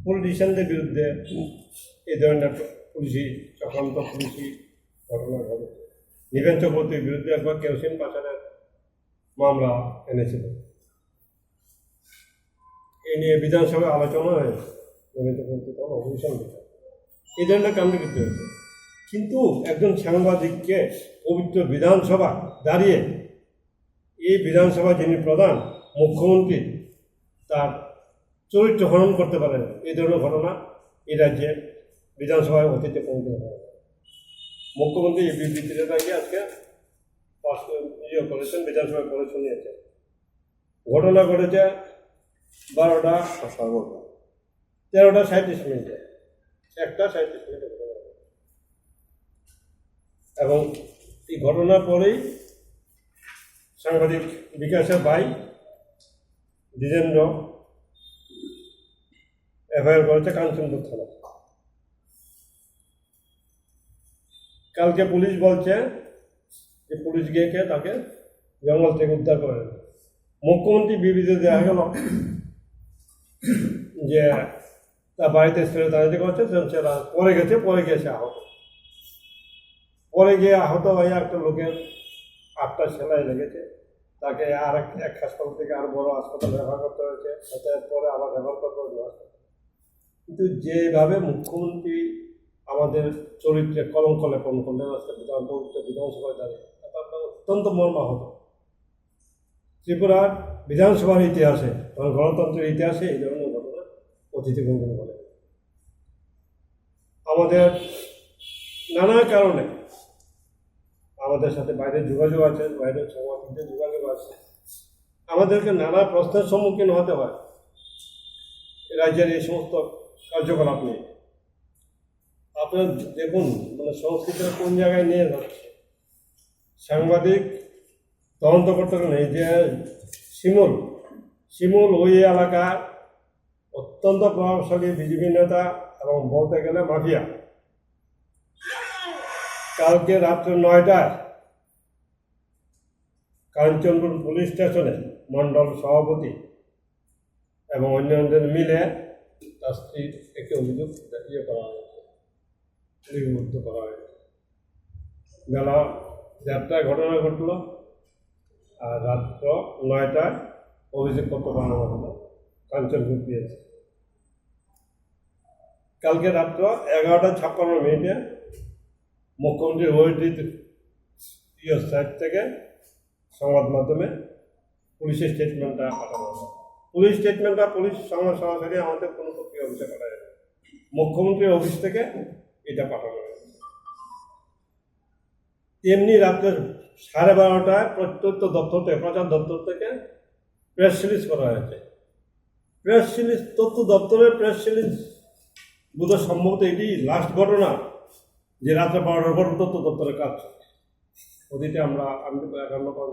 পলিটিশিয়ানদের বিরুদ্ধে এই ধরনের পুলিশি চক্রান্ত পুলিশি ঘটনা ঘটে। নিবেন চক্রবর্তীর বিরুদ্ধে একবার কেরোসিন পাচারের মামলা এনেছিল, এ নিয়ে বিধানসভায় আলোচনা হয়েছে। নিবেন চক্রবর্তী তখন অভিশন দিতেন, এই ধরনের কাণ্ড করতে হয়েছে। কিন্তু একজন সাংবাদিককে পবিত্র বিধানসভা দাঁড়িয়ে, এই বিধানসভা যিনি প্রধান মুখ্যমন্ত্রী, তার চরিত্র হরণ করতে পারেন, এই ধরনের ঘটনা এই রাজ্যে বিধানসভায় অতীতে কোনোদিন হয়। মুখ্যমন্ত্রী এই বিবৃতিটা দাঁড়িয়ে আজকে করেছেন, বিধানসভায় করে শুনিয়েছেন। ঘটনা ঘটেছে 13:37 1:37 ঘটনা, এবং এই ঘটনার পরেই সাংবাদিক বিকাশের ভাই দ্বিজেন্দ্র এফআইআর করেছে কাঞ্চনপুর থানা। কালকে পুলিশ বলছে যে পুলিশ গিয়ে তাকে জঙ্গল থেকে উদ্ধার করে। মুখ্যমন্ত্রী বিবৃতি দেওয়া গেল যে তার বাড়িতে ছেড়ে দাঁড়াতে করছে, সেটা পরে গেছে আহত। পরে গিয়ে আহত হয়ে একটা লোকের 8টা সেলাই লেগেছে, তাকে আর এক হাসপাতাল থেকে আর বড় হাসপাতাল রেফার করতে হয়েছে, পরে আবার রেফার করতে হয়েছে। কিন্তু যেভাবে মুখ্যমন্ত্রী আমাদের চরিত্রে কলঙ্ক লেপন করলেন আজকে বিধানসভায় দাঁড়িয়ে, তারটা অত্যন্ত মর্মাহত। ত্রিপুরার বিধানসভার ইতিহাসে, গণতন্ত্রের ইতিহাসে এই ধরনের ঘটনা অতীতে কোনোদিন বলে। আমাদের নানা কারণে আমাদের সাথে বাইরের যোগাযোগ আছে, বাইরের সাংবাদিকদের যোগাযোগ আছে, আমাদেরকে নানা প্রশ্নের সম্মুখীন হতে হয় রাজ্যের এই সমস্ত কার্যকলাপ নিয়ে। আপনারা দেখুন, মানে সংস্কৃতিটা কোন জায়গায় নিয়ে যাচ্ছে। সাংবাদিক তদন্ত করতে নেই যে শিমুল ওই এলাকার অত্যন্ত প্রভাবশালী বিজেপি নেতা এবং বলতে গেলে মাফিয়া। কালকে রাত্রে 9টায় কাঞ্চনপুর পুলিশ স্টেশনে মণ্ডল সভাপতি এবং অন্যান্যদের মিলে তার স্ত্রীর একটি অভিযোগ করা হয়েছে, লিপিবদ্ধ করা হয়েছে। বেলা 1:30টায় ঘটনা ঘটল, আর রাত্র 9টায় অভিযোগপত্র বানানো হলো কাঞ্চনপুর পিএসি। কালকে রাত্র 11:56 মুখ্যমন্ত্রীর ওয়েটির সাইট থেকে সংবাদ মাধ্যমে পুলিশের স্টেটমেন্টটা পাঠানো হবে। পুলিশ সরাসরি আমাদের কোনো প্রক্রিয়া অফিসে পাঠায় না, মুখ্যমন্ত্রীর অফিস থেকে এটা পাঠানো হয়েছে। তেমনি রাত্রে 12:30টায় প্রচার দপ্তর থেকে প্রেস রিলিজ করা হয়েছে। তথ্য দপ্তরের প্রেস রিলিজ বোধহয় সম্ভবত এটি লাস্ট ঘটনা যে রাত্রে 12টার পর তথ্য দপ্তরের কাজ। অতীতে আমি 51-50 বছর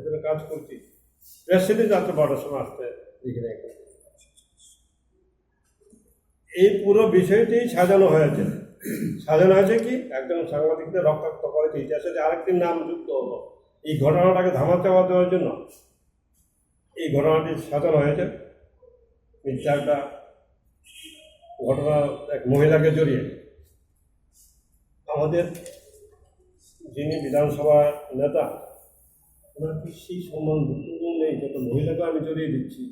ধরে কাজ করছি, প্রেস রিলিজ রাত্রে 12টার সময় আসতে দেখি না। এই পুরো বিষয়টি সাজানো হয়েছে কি একজন সাংবাদিকদের রক্তাক্ত করেছে ইতিহাসে যে আরেকটি নাম যুক্ত হলো এই ঘটনাটাকে ধামাচাপা দেওয়ার জন্য। এই ঘটনাটি সাজানো হয়েছে মিথ্যা একটা ঘটনা, এক মহিলাকে জড়িয়ে। আমাদের যিনি বিধানসভার নেতা, ওনার কি সেই সম্মান নেই যে মহিলাকে আমি জড়িয়ে দিচ্ছি?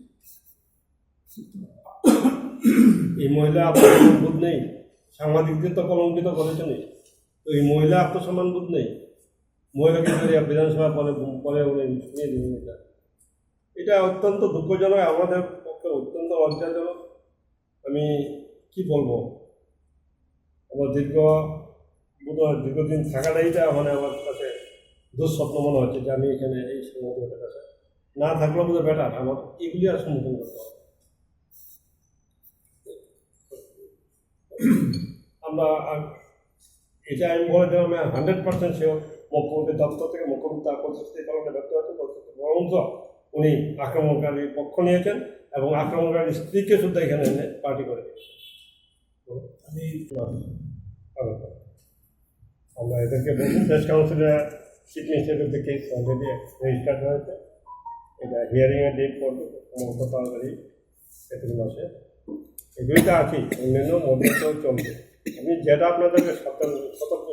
এই মহিলা আত্মসম্মান বোধ নেই, সাংবাদিকদের তো কলঙ্কিত করেছে নেই, তো এই মহিলা আত্মসম্মান বোধ নেই, মহিলাকে জড়িয়ে বিধানসভার পরে উনি নিয়ে দিলেন। এটা অত্যন্ত দুঃখজনক, আমাদের পক্ষে অত্যন্ত লজ্জাজনক। আমি কি বলবো, আমার দীর্ঘদিন থাকাটাই মানে আমার কাছে দুঃস্বপ্ন মনে হচ্ছে যে আমি এখানে এই সংগঠনের কাছে না থাকলেও বোধহয় বেটার, আমার এগুলি আর সম্মুখীন করতে হবে। আমরা এটা আমি বলে দিলাম, আমি 100% শিওর মুখ্যমন্ত্রীর দপ্তর থেকে মুখ্যমন্ত্রী তার প্রতিশ্রুতি পালনে ব্যর্থ হয়েছে। বরঞ্চ উনি আক্রমণকারীর পক্ষ নিয়েছেন এবং আক্রমণকারীর স্ত্রীকে শুদ্ধ এখানে এনে পার্টি করে দিয়েছেন। আমরা এদেরকে বলছি প্রেস কাউন্সিলের চিফ মিনিস্টারের দিকে অলরেডি রেজিস্টার্ড হয়েছে। এটা হিয়ারিংয়ের ডেট পড়বে সম্ভবত তাড়াতাড়ি এপ্রিল মাসে। এগুলিতে আছি, অন্যান্য মধ্যেও চলবে। আমি যেটা আপনাদেরকে সতর্ক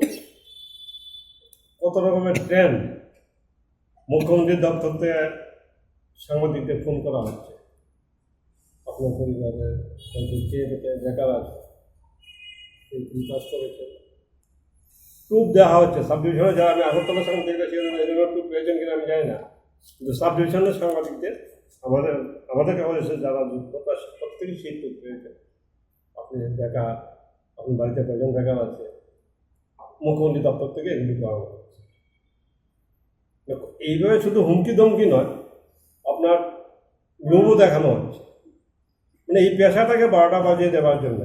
কত রকমের ট্রেন্ড মুখ্যমন্ত্রীর দপ্তর থেকে সাংবাদিকদের ফোন করা হচ্ছে, আপনার পরিবারের বেকার আছে এই কাজ করেছে, প্রুফ দেওয়া হচ্ছে। সাব ডিভিশনে যারা, আমি আগরতলা সাংবাদিক প্রুফ পেয়েছেন কিনা আমি জানি না, কিন্তু সাব ডিভিশনের সাংবাদিকদের আমাদের কাগজে যারা যুক্ত তার প্রত্যেকেই সেই প্রুফ পেয়েছেন। আপনি বেকার, আপনার বাড়িতে কয়জন বেকার আছে, মুখ্যমন্ত্রী দপ্তর থেকে এগুলি করা হচ্ছে। এইভাবে শুধু হুমকি ধমকি নয়, আপনার লোভও দেখানো হচ্ছে। মানে এই পেশাটাকে 12টা বাজিয়ে দেওয়ার জন্য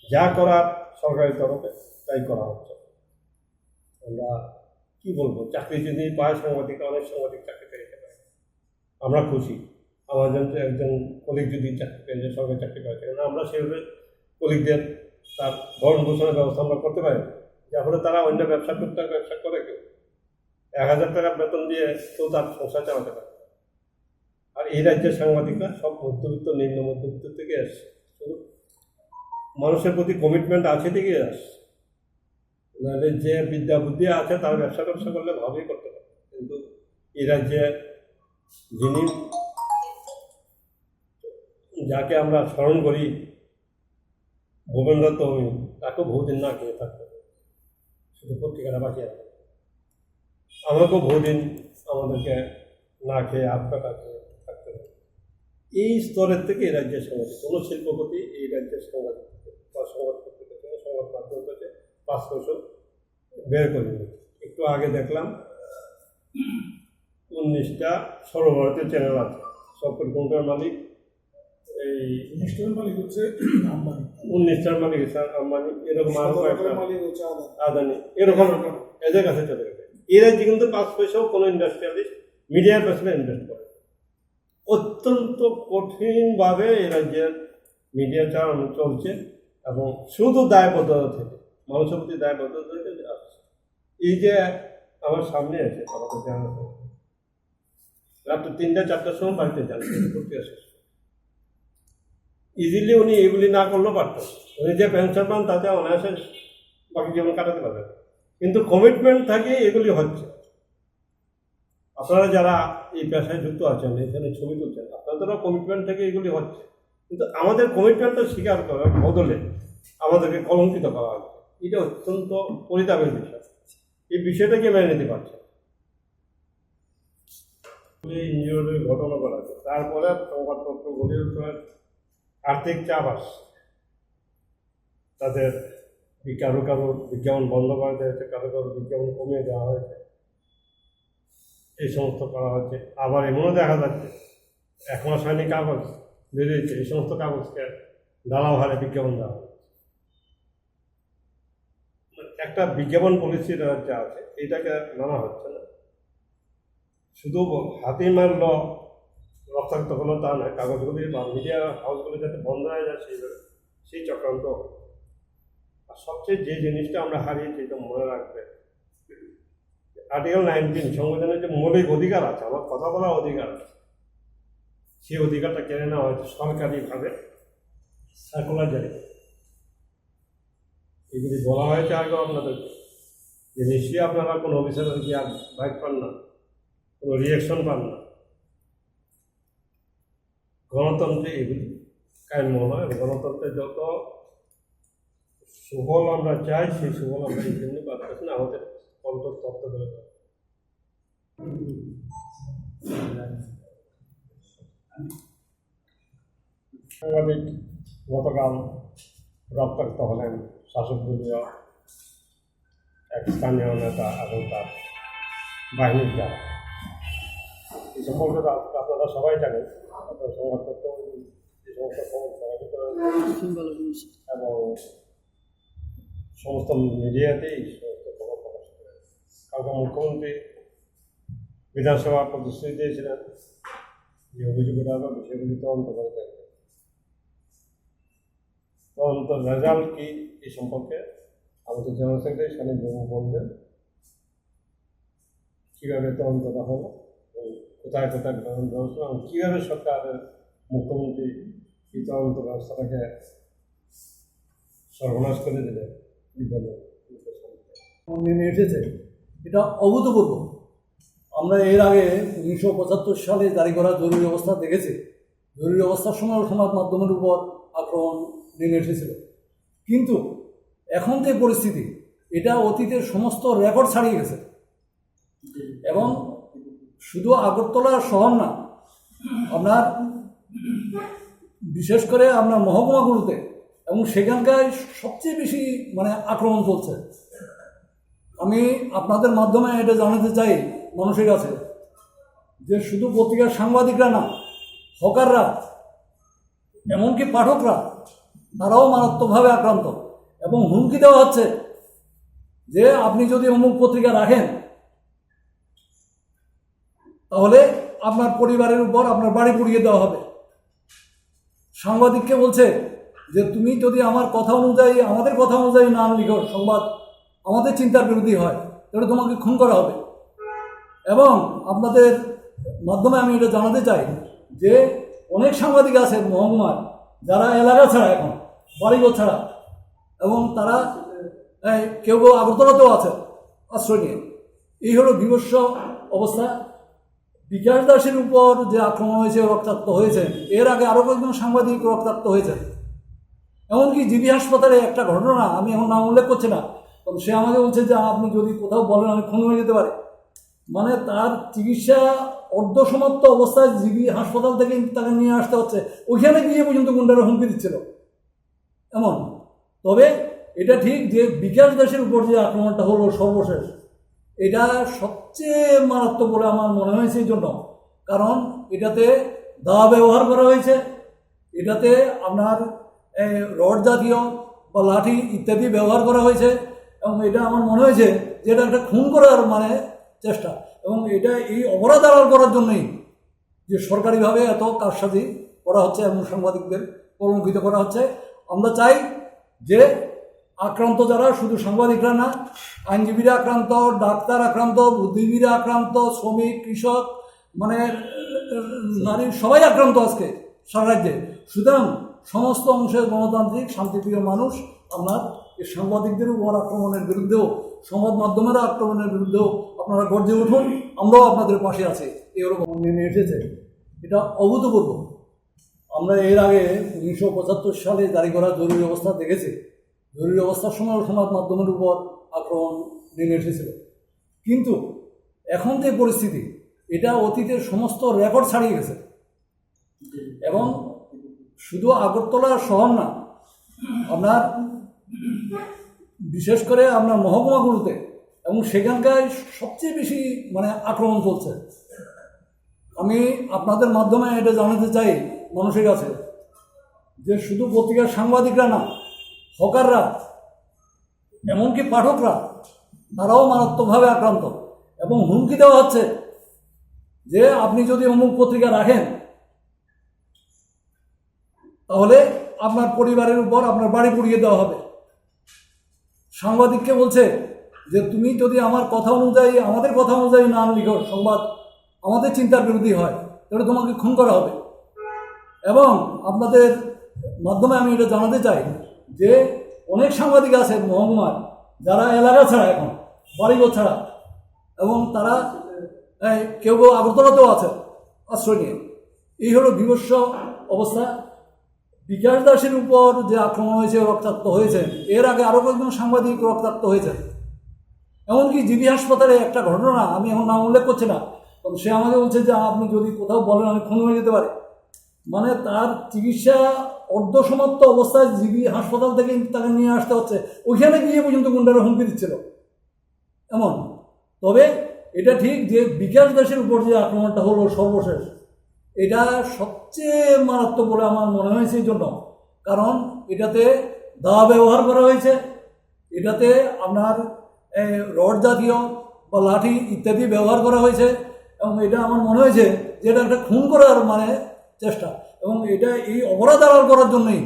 যা করার সরকারি তরফে তাই করা হচ্ছে। আমরা কী বলবো, চাকরি যদি পায় সাংবাদিক, অনেক সাংবাদিক চাকরি পেয়ে যাবে, আমরা খুশি। আমার একজন কলিগ যদি চাকরি পেয়ে যায়, সরকারি চাকরি পেয়েছে, কারণ আমরা সেভাবে কলিগদের তার ভরণ পোষণের ব্যবস্থা আমরা করতে পারি, যার ফলে তারা অন্য ব্যবসা টুকটাক ব্যবসা করে কেউ 1000 টাকা বেতন দিয়ে কেউ তার সংসার চালাতে পারে। আর এই রাজ্যের সাংবাদিকরা সব মধ্যবিত্ত, নিম্ন মধ্যবিত্ত থেকে আসছে, শুধু মানুষের প্রতি কমিটমেন্ট আছে থেকেই আসছে। নাহলে যে বিদ্যা বুদ্ধি আছে তার ব্যবসা করলে ভাবেই করতে পারে। কিন্তু এই রাজ্যে যিনি, যাকে আমরা স্মরণ করি ভূপেন দত্ত, তাকেও বহুদিন না খেয়ে থাকতে হবে, শুধু পত্রিকাটা বাঁচিয়ে রাখবে। আমাকেও বহুদিন আমাদেরকে না খেয়ে আত্মাটা খেয়ে থাকতে হবে। এই স্তরের থেকে এই রাজ্যের সাংবাদিক, কোনো শিল্পপতি এই রাজ্যের সাংবাদিক বা সংবাদ পত্রিকার জন্য, সংবাদ মাধ্যম থেকে 5 বছর বের করে নিয়েছে। একটু আগে দেখলাম 19টা সর্বভারতীয় চ্যানেল আছে, সবকটি কোনটার মালিক এই 19টার মালিক হচ্ছে আম্বানি, 19টার মালিক আম্বানি, এরকম আরো মালিক হচ্ছে আদানি, এরকম এদের কাছে চলে গেছে। এই রাজ্যে কিন্তু 5 পয়সাও কোনো ইন্ডাস্ট্রিয়ালিস্ট মিডিয়ার পেছনে ইনভেস্ট করে। অত্যন্ত কঠিনভাবে এই রাজ্যের মিডিয়া চালানো চলছে এবং শুধু দায়বদ্ধতা থেকে, মানুষের প্রতি দায়বদ্ধতা থেকে আসছে। এই যে আমার সামনে আছে, আমাদের জানা রাত্রে 3টা-4টার সময় বাড়িতে যান পত্রিকা শেষ, ইজিলি উনি এগুলি না করলেও পারতেন। উনি যে পেনশন পান তাতে অনায়াসে বাকি জীবন কাটাতে পারবেন, কিন্তু কমিটমেন্ট থাকে এগুলি হচ্ছে। আপনারা যারা এই পেশায় যুক্ত আছেন, এখানে ছবি তুলছেন, আপনাদেরও কমিটমেন্ট থেকে এগুলি হচ্ছে, কিন্তু আমাদের কমিটমেন্টটা স্বীকার করার বদলে আমাদেরকে কলঙ্কিত করা হচ্ছে। এটা অত্যন্ত পরিতাপের বিষয়। এই বিষয়টাকে মেনে নিতে পারছে ইঞ্জিনিয়ারের ঘটনা করা আছে, তারপরে সংবাদপত্র গড়ে ওঠার আর্থিক চাপ আসছে, তাদের কারো বিজ্ঞাপন বন্ধ করে দেওয়া হয়েছে, কারো বিজ্ঞাপন কমিয়ে দেওয়া হয়েছে, এই সমস্ত করা হচ্ছে। আবার এমনও দেখা যাচ্ছে 1 মাস হয়নি কাগজ বেরিয়েছে, এই সমস্ত কাগজকে দালাল হারে বিজ্ঞাপন দেওয়া হচ্ছে। একটা বিজ্ঞাপন পলিসি যা আছে এইটাকে মানা হচ্ছে না। শুধু হাতি মারল রক্তাক্ত হলো তা নয়, কাগজগুলি বা মিডিয়া হাউসগুলি যাতে বন্ধ হয়ে যায় সেই চক্রান্ত। আর সবচেয়ে যে জিনিসটা আমরা হারিয়েছি, এটা মনে রাখবে, আর্টিকেল 19 সংবিধানের যে মৌলিক অধিকার আছে, আমার কথা বলার অধিকার আছে, সেই অধিকারটা কেড়ে নেওয়া হয়েছে সরকারিভাবে সার্কুলার জারি করে। এগুলি বলা হয়েছে আগেও আপনাদেরকে যে নিশ্চয়ই আপনারা কোনো অফিসারের কি আর বাইক পান না, কোনো রিয়াকশন পান না। গণতন্ত্রে এগুলি কায়েম নয়, গণতন্ত্রে যত সুফল আমরা চাই সেই সুফল আমরা এই জন্য পাচ্ছি না, আমাদের কণ্ঠ তত্ত্ব করে দেওয়া। সাংবাদিক গতকাল রক্তাক্ত হলেন শাসক দলীয় এক স্থানীয় নেতা এবং তার বাহিনীর দ্বারা। এই সম্পর্কে আপনারা সবাই জানেন, আপনার সংবাদপত্র যে সমস্ত খবর প্রকাশিত হয়েছে এবং সমস্ত মিডিয়াতেই এই সমস্ত খবর প্রকাশিত হয়েছে। কালকে মুখ্যমন্ত্রী বিধানসভা প্রতিশ্রুতি দিয়েছিলেন যে অভিযোগটা হবে সেগুলি তদন্ত করে দেখবে। তদন্তের রেজাল্ট কি এই সম্পর্কে আমাদের জেনারেল সেক্রেটারি সানিক বাবু বলবেন, কীভাবে তদন্তটা হলো, কোথায় কোথায় গ্রহণ ব্যবস্থা এবং কীভাবে সরকারের মুখ্যমন্ত্রী এই তদন্ত ব্যবস্থাটাকে সর্বনাশ করে দিলেন নেমে এসেছে, এটা অভূতপূর্ব। আমরা এর আগে 1975 সালে জারি করা জরুরি অবস্থা দেখেছি। জরুরি অবস্থার সময় সংবাদ মাধ্যমের উপর আক্রমণ নেমে এসেছিল, কিন্তু এখন যে পরিস্থিতি, এটা অতীতের সমস্ত রেকর্ড ছাড়িয়ে গেছে। এবং শুধু আগরতলা শহর না, আপনার বিশেষ করে আপনার মহকুমাগুলোতে এবং সেখানকার সবচেয়ে বেশি আক্রমণ চলছে। আমি আপনাদের মাধ্যমে এটা জানাতে চাই মানুষের কাছে যে শুধু পত্রিকার সাংবাদিকরা না, হকাররা এমনকি পাঠকরা তারাও মারাত্মকভাবে আক্রান্ত এবং হুমকি দেওয়া হচ্ছে যে আপনি যদি অমুক পত্রিকা রাখেন তাহলে আপনার পরিবারের উপর আপনার বাড়ি পুড়িয়ে দেওয়া হবে। সাংবাদিককে বলছে যে তুমি যদি আমার কথা অনুযায়ী, আমাদের কথা অনুযায়ী না লিখো সংবাদ, আমাদের চিন্তার বিরোধী হয়, তাহলে তোমাকে খুন করা হবে। এবং আপনাদের মাধ্যমে আমি এটা জানাতে চাই যে অনেক সাংবাদিক আছে মহকুমার যারা এলাকা ছাড়া, এখন বাড়িঘর ছাড়া, এবং তারা কেউ কেউ আগরতলাতেও আছে আশ্রয় নিয়ে। এই হলো বিভৎস অবস্থা। বিকাশ দাসের উপর যে আক্রমণ হয়েছে, রক্তাক্ত হয়েছে, এর আগে আরও কয়েকজন সাংবাদিক রক্তাক্ত হয়েছে। এমনকি জিবি হাসপাতালে একটা ঘটনা, আমি এখন নাম উল্লেখ করছি না, কারণ সে আমাকে বলছে যে আপনি যদি কোথাও বলেন আমি খুন হয়ে যেতে পারি। তার চিকিৎসা অর্ধসমাপ্ত অবস্থায় জিবি হাসপাতাল থেকে তাকে নিয়ে আসতে হচ্ছে, ওইখানে গিয়ে পর্যন্ত গুন্ডারা হুমকি দিচ্ছিল এমন। তবে এটা ঠিক যে বিকাশ দাসের উপর যে আক্রমণটা হলো সর্বশেষ, এটা সবচেয়ে মারাত্মক বলে আমার মনে হয়েছে এই জন্য, কারণ এটাতে দা ব্যবহার করা হয়েছে, এটাতে আপনার রড জাতীয় বা লাঠি ইত্যাদি ব্যবহার করা হয়েছে, এবং এটা আমার মনে হয়েছে যে এটা একটা খুন করার চেষ্টা। এবং এটা এই অপরাধ আড়াল করার জন্যই যে সরকারিভাবে এত কারসাজি করা হচ্ছে এবং সাংবাদিকদের কলঙ্কিত করা হচ্ছে। আমরা চাই যে আক্রান্ত যারা শুধু সাংবাদিকরা না, আইনজীবীরা আক্রান্ত, ডাক্তার আক্রান্ত, বুদ্ধিজীবীরা আক্রান্ত, শ্রমিক, কৃষক, নারী, সবাই আক্রান্ত আজকে সারা রাজ্যে। সুতরাং সমস্ত অংশের গণতান্ত্রিক শান্তিপ্রিয় মানুষ আপনার এই সাংবাদিকদের উপর আক্রমণের বিরুদ্ধেও, সংবাদ মাধ্যমের আক্রমণের বিরুদ্ধেও আপনারা গর্জে উঠুন, আমরাও আপনাদের পাশে আছি। এরকম নেমে এসেছে, এটা অভূতপূর্ব। আমরা এর আগে 1975 সালে জারি করা জরুরি অবস্থা দেখেছি। জরুরি অবস্থার সময় সংবাদ মাধ্যমের উপর আক্রমণ নেমে এসেছিল, কিন্তু এখন যে পরিস্থিতি, এটা অতীতের সমস্ত রেকর্ড ছাড়িয়ে গেছে। এবং শুধু আগরতলা শহর না, আপনার বিশেষ করে আপনার মহকুমাগুলোতে এবং সেখানকার সবচেয়ে বেশি আক্রমণ চলছে। আমি আপনাদের মাধ্যমে এটা জানাতে চাই মানুষের কাছে যে শুধু পত্রিকার সাংবাদিকরা না, হকাররা এমনকি পাঠকরা তারাও মারাত্মকভাবে আক্রান্ত এবং হুমকি দেওয়া হচ্ছে যে আপনি যদি অমুক পত্রিকা রাখেন তাহলে আপনার পরিবারের উপর আপনার বাড়ি পুড়িয়ে দেওয়া হবে। সাংবাদিককে বলছে যে তুমি যদি আমার কথা অনুযায়ী, আমাদের কথা অনুযায়ী না লিখো সংবাদ, আমাদের চিন্তার বিরোধী হয়, তাহলে তোমাকে খুন করা হবে। এবং আপনাদের মাধ্যমে আমি এটা জানাতে চাই যে অনেক সাংবাদিক আছে মহকুমার যারা এলাকা ছাড়া, এখন বাড়িঘর ছাড়া, এবং তারা কেউ কেউ আগরতলাতেও আছে আশ্রয় নিয়ে। এই হলো বিভৎস অবস্থা। বিকাশ দাসের উপর যে আক্রমণ হয়েছে, রক্তাক্ত হয়েছে, এর আগে আরও কয়েকজন সাংবাদিক রক্তাক্ত হয়েছে। এমনকি জিবি হাসপাতালে একটা ঘটনা, আমি এখন নাম উল্লেখ করছি না, কারণ সে আমাকে বলছে যে আপনি যদি কোথাও বলেন আমি খুন হয়ে যেতে পারি। তার চিকিৎসা অর্ধসমাপ্ত অবস্থায় জিবি হাসপাতাল থেকে তাকে নিয়ে আসতে হচ্ছে, ওইখানে গিয়ে পর্যন্ত গুন্ডারা হুমকি দিচ্ছিল এমন। তবে এটা ঠিক যে বিকাশ দাসের উপর যে আক্রমণটা হলো সর্বশেষ, এটা সবচেয়ে মারাত্মক বলে আমার মনে হয়েছে এই জন্য, কারণ এটাতে দা ব্যবহার করা হয়েছে, এটাতে আপনার রড জাতীয় বা লাঠি ইত্যাদি ব্যবহার করা হয়েছে, এবং এটা আমার মনে হয়েছে যে এটা একটা খুন করার মানে চেষ্টা, এবং এটা এই অপরাধ আড়াল করার জন্যই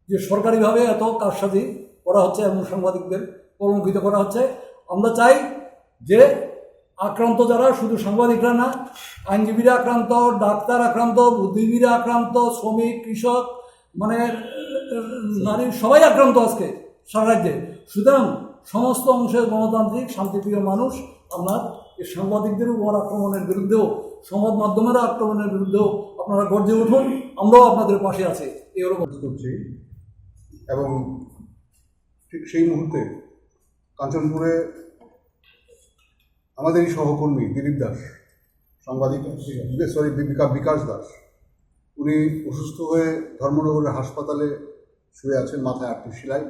যে সরকারিভাবে এত কারসাজি করা হচ্ছে এবং সাংবাদিকদের কলঙ্কিত করা হচ্ছে। আমরা চাই যে আক্রান্ত যারা শুধু সাংবাদিকরা না, আইনজীবীরা আক্রান্ত, ডাক্তার আক্রান্ত, বুদ্ধিজীবীরা আক্রান্ত, শ্রমিক, কৃষক, মানে নারী, সবাই আক্রান্ত আজকে সারা রাজ্যে। সুতরাং সমস্ত অংশের গণতান্ত্রিক শান্তিপ্রিয় মানুষ আমরা এই সাংবাদিকদের উপর আক্রমণের বিরুদ্ধেও, সংবাদ মাধ্যমের আক্রমণের বিরুদ্ধেও আপনারা গর্জে উঠুন, আমরাও আপনাদের পাশে আছি। এই হলো করছি। এবং ঠিক সেই মুহূর্তে কাঞ্চনপুরে আমাদেরই সহকর্মী দিলীপ দাস, সাংবাদিক, বিকাশ দাস, উনি অসুস্থ হয়ে ধর্মনগরের হাসপাতালে শুয়ে আছেন, মাথায় 8টি সেলাই।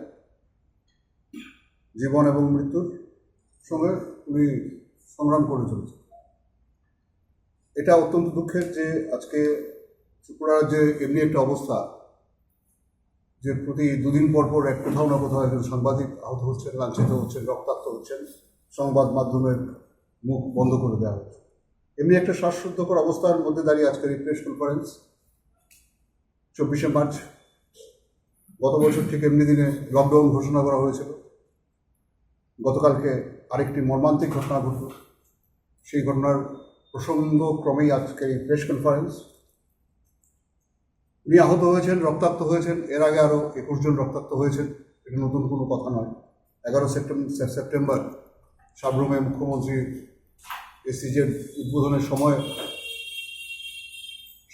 জীবন এবং মৃত্যুর সঙ্গে উনি সংগ্রাম করে চলেছেন। এটা অত্যন্ত দুঃখের যে আজকে ত্রিপুরা রাজ্যে এমনি একটা অবস্থা যে প্রতি 2 দিন পর পর কোথাও না কোথাও একজন সাংবাদিক আহত হচ্ছেন, লাঞ্ছিত হচ্ছেন, রক্তাক্ত হচ্ছেন, সংবাদ মাধ্যমের মুখ বন্ধ করে দেওয়া হচ্ছে। এমনি একটা শ্বাসরুদ্ধকর অবস্থার মধ্যে দাঁড়িয়ে আজকের এই প্রেস কনফারেন্স। 24শে মার্চ গত বছর ঠিক এমনি দিনে লকডাউন ঘোষণা করা হয়েছিল। গতকালকে আরেকটি মর্মান্তিক ঘটনা ঘটল। সেই ঘটনার প্রসঙ্গক্রমেই আজকে এই প্রেস কনফারেন্স। উনি আহত হয়েছেন, রক্তাক্ত হয়েছেন, এর আগে আরও 21 জন রক্তাক্ত হয়েছেন, এটা নতুন কোনো কথা নয়। 11 সেপ্টেম্বর সাবরুমে মুখ্যমন্ত্রী এসিজের উদ্বোধনের সময়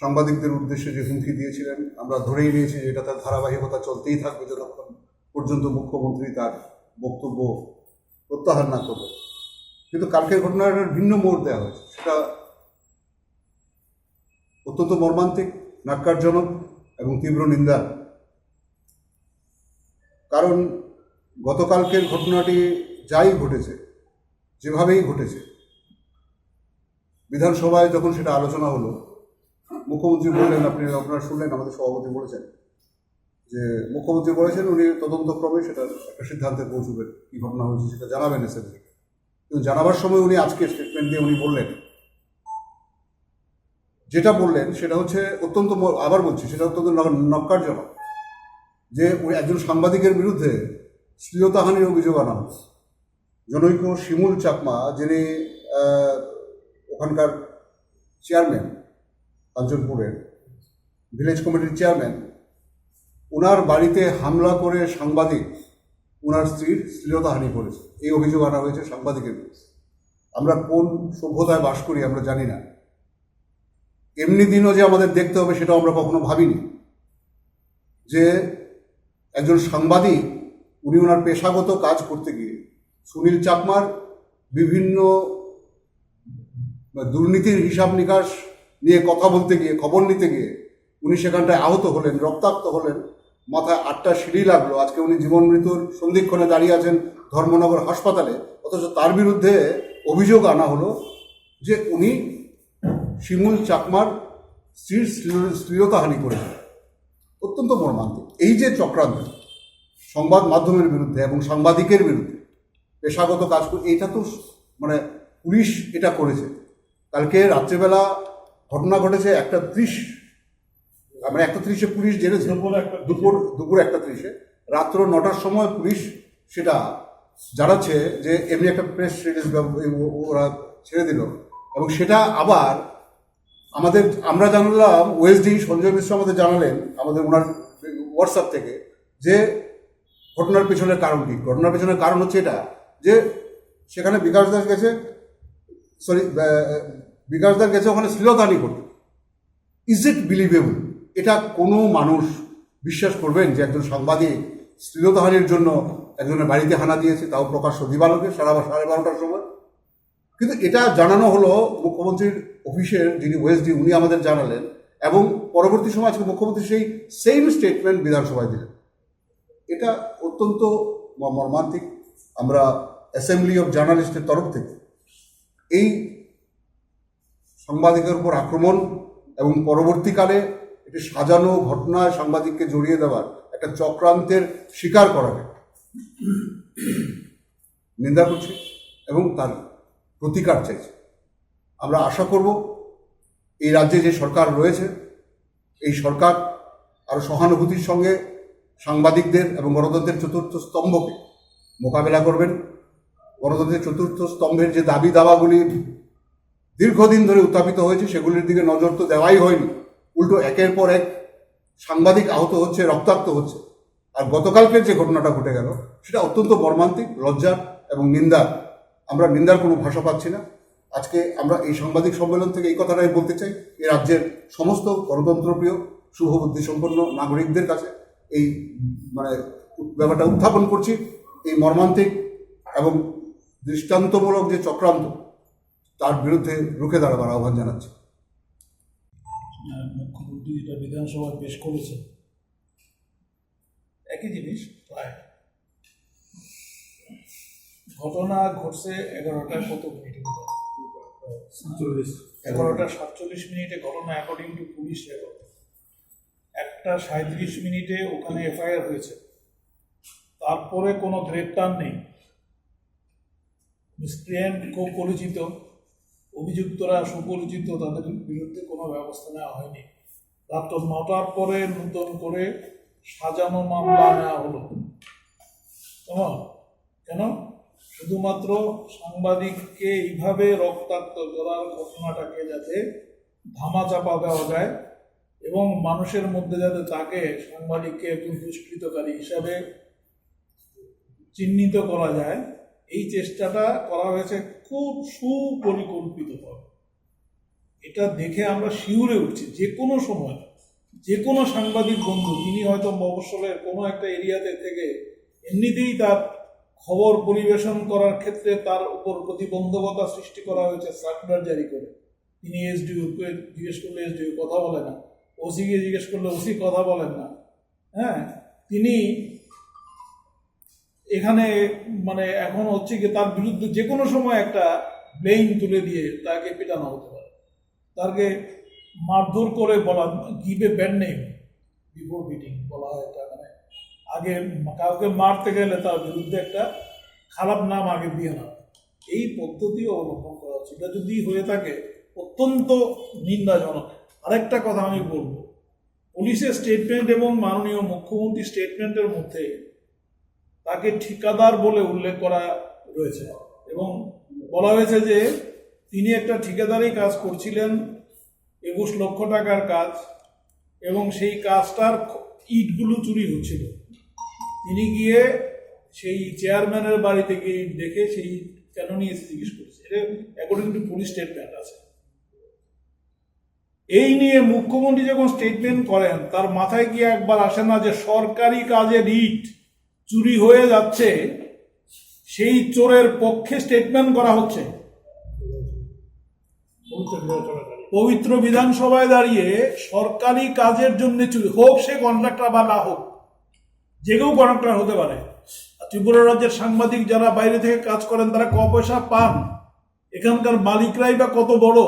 সাংবাদিকদের উদ্দেশ্যে যে হুমকি দিয়েছিলেন, আমরা ধরেই নিয়েছি যে এটা তার ধারাবাহিকতা চলতেই থাকবে যতক্ষণ পর্যন্ত মুখ্যমন্ত্রী তার বক্তব্য প্রত্যাহার না করবে। কিন্তু কালকের ঘটনার ভিন্ন মোড় দেওয়া হয়েছে, সেটা অত্যন্ত মর্মান্তিক, ন্যাক্কারজনক এবং তীব্র নিন্দার। কারণ গতকালকের ঘটনাটি যাই ঘটেছে, যেভাবেই ঘটেছে, বিধানসভায় যখন সেটা আলোচনা হলো, মুখ্যমন্ত্রী বললেন, আপনারা শুনলেন, আমাদের সভাপতি বলেছেন যে মুখ্যমন্ত্রী বলেছেন উনি তদন্তক্রমে সেটা একটা সিদ্ধান্তে পৌঁছবেন, কী ঘটনা হয়েছে সেটা জানাবেন এসএমসিকে। কিন্তু জানাবার সময় উনি আজকে স্টেটমেন্ট দিয়ে উনি বললেন, যেটা বললেন সেটা হচ্ছে অত্যন্ত, আবার বলছি, সেটা অত্যন্ত ন্যাক্কারজনক যে একজন সাংবাদিকের বিরুদ্ধে শ্লীলতাহানির অভিযোগ আনা হচ্ছে। জনৈক শিমুল চাকমা, যিনি ওখানকার চেয়ারম্যান, কাঞ্চনপুরের ভিলেজ কমিটির চেয়ারম্যান, ওনার বাড়িতে হামলা করে সাংবাদিক ওনার স্ত্রীর শ্লীলতাহানি করেছে, এই অভিযোগ আনা হয়েছে সাংবাদিকের বিরুদ্ধে। আমরা কোন সভ্যতায় বাস করি আমরা জানি না। এমনি দিনও যে আমাদের দেখতে হবে সেটাও আমরা কখনো ভাবিনি, যে একজন সাংবাদিক উনি ওনার পেশাগত কাজ করতে গিয়ে সুনীল চাকমার বিভিন্ন দুর্নীতির হিসাব নিকাশ নিয়ে কথা বলতে গিয়ে, খবর নিতে গিয়ে উনি সেখানটায় আহত হলেন, রক্তাক্ত হলেন, মাথায় 8টা সিঁড়ি লাগলো। আজকে উনি জীবন মৃত্যুর সন্ধিক্ষণে দাঁড়িয়ে আছেন ধর্মনগর হাসপাতালে, অথচ তার বিরুদ্ধে অভিযোগ আনা হলো যে উনি শিমুল চাকমার স্ত্রীর শ্লীলতাহানি করেছেন। অত্যন্ত মর্মান্তিক এই যে চক্রান্ত সংবাদ মাধ্যমের বিরুদ্ধে এবং সাংবাদিকের বিরুদ্ধে পেশাগত কাজ করে, এটা তো মানে পুলিশ এটা করেছে। কালকে রাত্রেবেলা ঘটনা ঘটেছে 1:30, মানে 1:30 পুলিশ জেনেছে, দুপুর 1:30, রাত্র 9টার সময় পুলিশ সেটা জানাচ্ছে যে এমনি একটা প্রেস রিলিজ ওরা ছেড়ে দিল। এবং সেটা আবার আমরা জানালাম, ওএসডি সঞ্জয় মিশ্র আমাদের জানালেন আমাদের ওনার হোয়াটসঅ্যাপ থেকে, যে ঘটনার পেছনের কারণ কি। ঘটনার পেছনের কারণ হচ্ছে এটা যে সেখানে বিকাশ দাস গেছে ওখানে শ্লীলতাহানি করতে। Is it believable? এটা কোনো মানুষ বিশ্বাস করবেন যে একজন সাংবাদিক শ্লীলতাহানির জন্য একজনের বাড়িতে হানা দিয়েছে, তাও প্রকাশ্য দিবালোকে 12:30টার সময়? কিন্তু এটা জানানো হলো মুখ্যমন্ত্রীর অফিসের যিনি ওএসডি, উনি আমাদের জানালেন, এবং পরবর্তী সময় আজকে মুখ্যমন্ত্রী সেই সেম স্টেটমেন্ট বিধানসভায় দিলেন। এটা অত্যন্ত মর্মান্তিক। আমরা অ্যাসেম্বলি অফ জার্নালিস্টের তরফ থেকে এই সাংবাদিকের উপর আক্রমণ এবং পরবর্তীকালে এটি সাজানো ঘটনায় সাংবাদিককে জড়িয়ে দেওয়ার একটা চক্রান্তের শিকার করাকে নিন্দা করছি এবং তার প্রতিকার চাইছি। আমরা আশা করব এই রাজ্যে যে সরকার রয়েছে এই সরকার আরও সহানুভূতির সঙ্গে সাংবাদিকদের এবং গণতন্ত্রের চতুর্থ স্তম্ভকে মোকাবেলা করবেন। গণতন্ত্রের চতুর্থ স্তম্ভের যে দাবি দাওয়াগুলি দীর্ঘদিন ধরে উত্থাপিত হয়েছে সেগুলির দিকে নজর তো দেওয়াই হয়নি, উল্টো একের পর এক সাংবাদিক আহত হচ্ছে, রক্তাক্ত হচ্ছে। আর গতকালকের যে ঘটনাটা ঘটে গেল সেটা অত্যন্ত মর্মান্তিক, লজ্জার এবং নিন্দার। আমরা নিন্দার কোনো ভাষা পাচ্ছি না। আজকে আমরা এই সাংবাদিক সম্মেলন থেকে এই কথাটাই বলতে চাই, এই রাজ্যের সমস্ত গণতন্ত্রপ্রিয় শুভবুদ্ধি সম্পন্ন নাগরিকদের কাছে এই ব্যাপারটা উত্থাপন করছি। এই মর্মান্তিক এবং দৃষ্টান্তমূলক যে চক্রান্ত তার বিরুদ্ধে রুখে দাঁড়াবার আহ্বান জানাচ্ছি। মুখ্যমন্ত্রী যেটা বিধানসভায় পেশ করেছেন একই জিনিস প্রায়। ঘটনা ঘটছে 11টা কত মিনিটে, 11টা 47 মিনিটে ঘটনা অ্যাকর্ডিং টু পুলিশ রেকর্ড। 1টা 37 মিনিটে ওখানে এফআইআর হয়েছে, তারপরে কোনো গ্রেপ্তার নেই। মিসক্রিয়েন্ট খুব পরিচিত, অভিযুক্তরা সুপরিচিত, তাদের বিরুদ্ধে কোনো ব্যবস্থা নেওয়া হয়নি। রাত 9টার পরে নতুন করে সাজানো মামলা নেওয়া হলো। কেন? শুধুমাত্র সাংবাদিককে এইভাবে রক্তাক্ত করার ঘটনাটাকে যাতে ধামাচাপা দেওয়া যায় এবং মানুষের মধ্যে যাতে তাকে, সাংবাদিককে একজন দুষ্কৃতকারী হিসাবে চিহ্নিত করা যায়, এই চেষ্টাটা করা হয়েছে খুব সুপরিকল্পিতভাবে। এটা দেখে আমরা শিউরে উঠছি। যে কোনো সময় যে কোনো সাংবাদিক বন্ধু যিনি হয়তো মফস্বলের কোনো একটা এরিয়াতে থেকে এমনিতেই তার খবর পরিবেশন করার ক্ষেত্রে তার উপর প্রতিবন্ধকতা সৃষ্টি করা হয়েছে সার্কুলার জারি করে। তিনি এসডিওকে জিজ্ঞেস করলে এসডিও কথা বলে না, ওসিকে জিজ্ঞেস করলে ওসি কথা বলেন না। হ্যাঁ, তিনি এখানে এখন হচ্ছে কি তার বিরুদ্ধে যে কোনো সময় একটা ব্লেম তুলে দিয়ে তাকে পেটানো হতে পারে, তাকে মারধর করে বলা, give a bad name before beating বলা হয়। এটা আগে কাউকে মারতে গেলে তার বিরুদ্ধে একটা খারাপ নাম আগে দিয়ে না, এই পদ্ধতিও অবলম্বন করা হচ্ছে। এটা যদি হয়ে থাকে অত্যন্ত নিন্দাজনক। আরেকটা কথা আমি বলবো, পুলিশের স্টেটমেন্ট এবং মাননীয় মুখ্যমন্ত্রীর স্টেটমেন্টের মধ্যে তাকে ঠিকাদার বলে উল্লেখ করা রয়েছে এবং বলা হয়েছে যে তিনি একটা ঠিকাদারি কাজ করছিলেন, 21 লক্ষ টাকার কাজ, এবং সেই কাজটার ইটগুলো চুরি হচ্ছিল। তিনি গিয়ে সেই চেয়ারম্যানের বাড়িতে গিয়ে ইট দেখে সেই কেন নিয়ে জিজ্ঞেস করেছে। এটা অ্যাকর্ডিং টু পুলিশ স্টেটমেন্ট আছে। এই নিয়ে মুখ্যমন্ত্রী যখন স্টেটমেন্ট করেন তার মাথায় গিয়ে একবার আসে না যে সরকারি কাজের ইট চুরি হয়ে যাচ্ছে, সেই চোরের পক্ষে স্টেটমেন্ট করা হচ্ছে। পবিত্র বিধানসভায় দাঁড়িয়ে সরকারি কাজের জন্য চুরি, হোক সে কন্ট্রাক্টর বা না হোক, যে কেউ কন্ট্রাক্টর হতে পারে। ত্রিপুরা রাজ্যের সাংবাদিক যারা বাইরে থেকে কাজ করেন তারা ক পয়সা পান, এখানকার মালিকরাই বা কত বড়,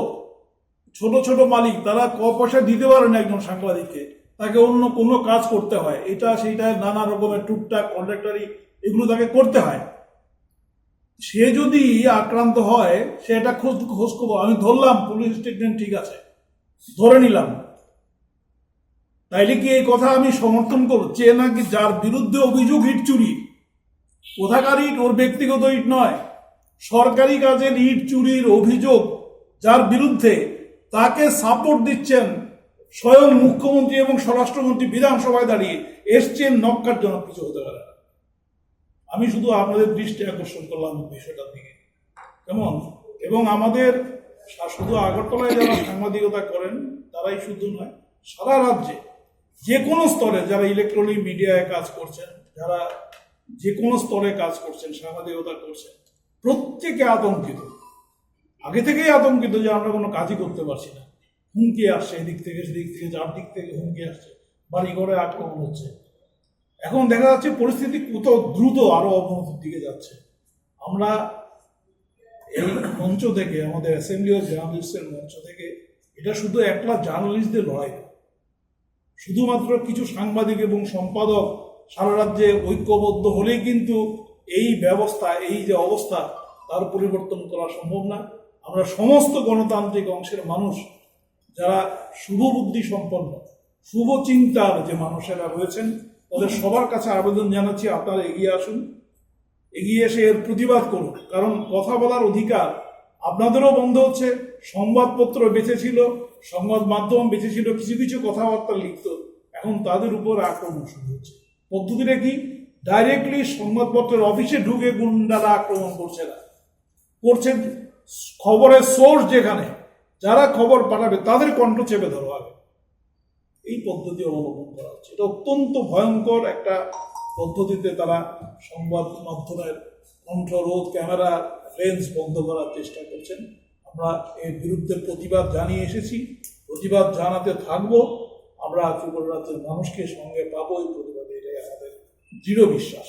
ছোট ছোট মালিক, তারা ক পয়সা দিতে পারেন একজন সাংবাদিককে, তাকে অন্য কোনো কাজ করতে হয়, এটা সেইটা নানা রকমের টুকটাক কন্ট্রাক্টরি এগুলো তাকে করতে হয়। সে যদি আক্রান্ত হয় সেটা খোঁজ খবর আমি ধরলাম, পুলিশ স্টেটমেন্ট ঠিক আছে, ধরে নিলাম, তাইলে কি এই কথা আমি সমর্থন করব? যে নাকি যার বিরুদ্ধে অভিযোগ ইট চুরি, কোথাকার ইট, ওর ব্যক্তিগত ইট নয়, সরকারি কাজের ইট চুরির অভিযোগ যার বিরুদ্ধে, তাকে সাপোর্ট দিচ্ছেন স্বয়ং মুখ্যমন্ত্রী এবং স্বরাষ্ট্রমন্ত্রী বিধানসভায় দাঁড়িয়ে, এসছেন নক্কারজনক কিছু হতে পারে। আমি শুধু আপনাদের দৃষ্টি আকর্ষণ করলাম বিষয়টার দিকে, কেমন? এবং আমাদের শুধু আগরতলায় যারা সাংবাদিকতা করেন তারাই শুধু নয়, সারা রাজ্যে যে কোনো স্তরে যারা ইলেকট্রনিক মিডিয়ায় কাজ করছেন, যারা যে কোনো স্তরে কাজ করছেন, সাংবাদিকতা করছেন, প্রত্যেকে আতঙ্কিত, আগে থেকেই আতঙ্কিত যে আমরা কোনো কাজই করতে পারছি না। হুমকি আসছে এদিক থেকে সেদিক থেকে, যার দিক থেকে হুমকি আসছে, বাড়ি ঘরে আক্রমণ হচ্ছে। এখন দেখা যাচ্ছে পরিস্থিতি কত দ্রুত আরো অবনতির দিকে যাচ্ছে। আমরা এই মঞ্চ থেকে, আমাদের অ্যাসেম্বলি অফ জার্নালিস্টের মঞ্চ থেকে, এটা শুধু একলা জার্নালিস্টদের লড়াই না, শুধুমাত্র কিছু সাংবাদিক এবং সম্পাদক সারা রাজ্যে ঐক্যবদ্ধ হলেই কিন্তু এই ব্যবস্থা, এই যে অবস্থা, তার পরিবর্তন করা সম্ভব না। আমরা সমস্ত গণতান্ত্রিক অংশের মানুষ যারা শুভবুদ্ধি সম্পন্ন শুভ চিন্তার যে মানুষেরা রয়েছেন তাদের সবার কাছে আবেদন জানাচ্ছি, আপনারা এগিয়ে আসুন, এগিয়ে এসে এর প্রতিবাদ করুন। কারণ কথা বলার অধিকার আপনাদেরও বন্ধ হচ্ছে। সংবাদপত্র বেঁচে ছিল, সংবাদ মাধ্যম বেঁচে ছিল, কিছু কিছু কথাবার্তা লিখত, এখন তাদের উপর আক্রমণ শুরু হচ্ছে। পদ্ধতিটা কি? ডাইরেক্টলি সংবাদপত্রের অফিসে ঢুকে গুন্ডারা আক্রমণ করছে না, করছে খবরের সোর্স যেখানে, যারা খবর পাঠাবে তাদের কণ্ঠ চেপে ধরা হবে। এই পদ্ধতি অবলম্বন করা হচ্ছে। এটা অত্যন্ত ভয়ঙ্কর একটা পদ্ধতিতে তারা সংবাদ মাধ্যমের কণ্ঠরোধ, ক্যামেরা, লেন্স বন্ধ করার চেষ্টা করছেন। আমরা এর বিরুদ্ধে প্রতিবাদ জানিয়ে এসেছি, প্রতিবাদ জানাতে থাকবো। আমরা ত্রিপুরা রাজ্যের মানুষকে সঙ্গে পাবো এই প্রতিবাদে, এটাই আমাদের দৃঢ় বিশ্বাস।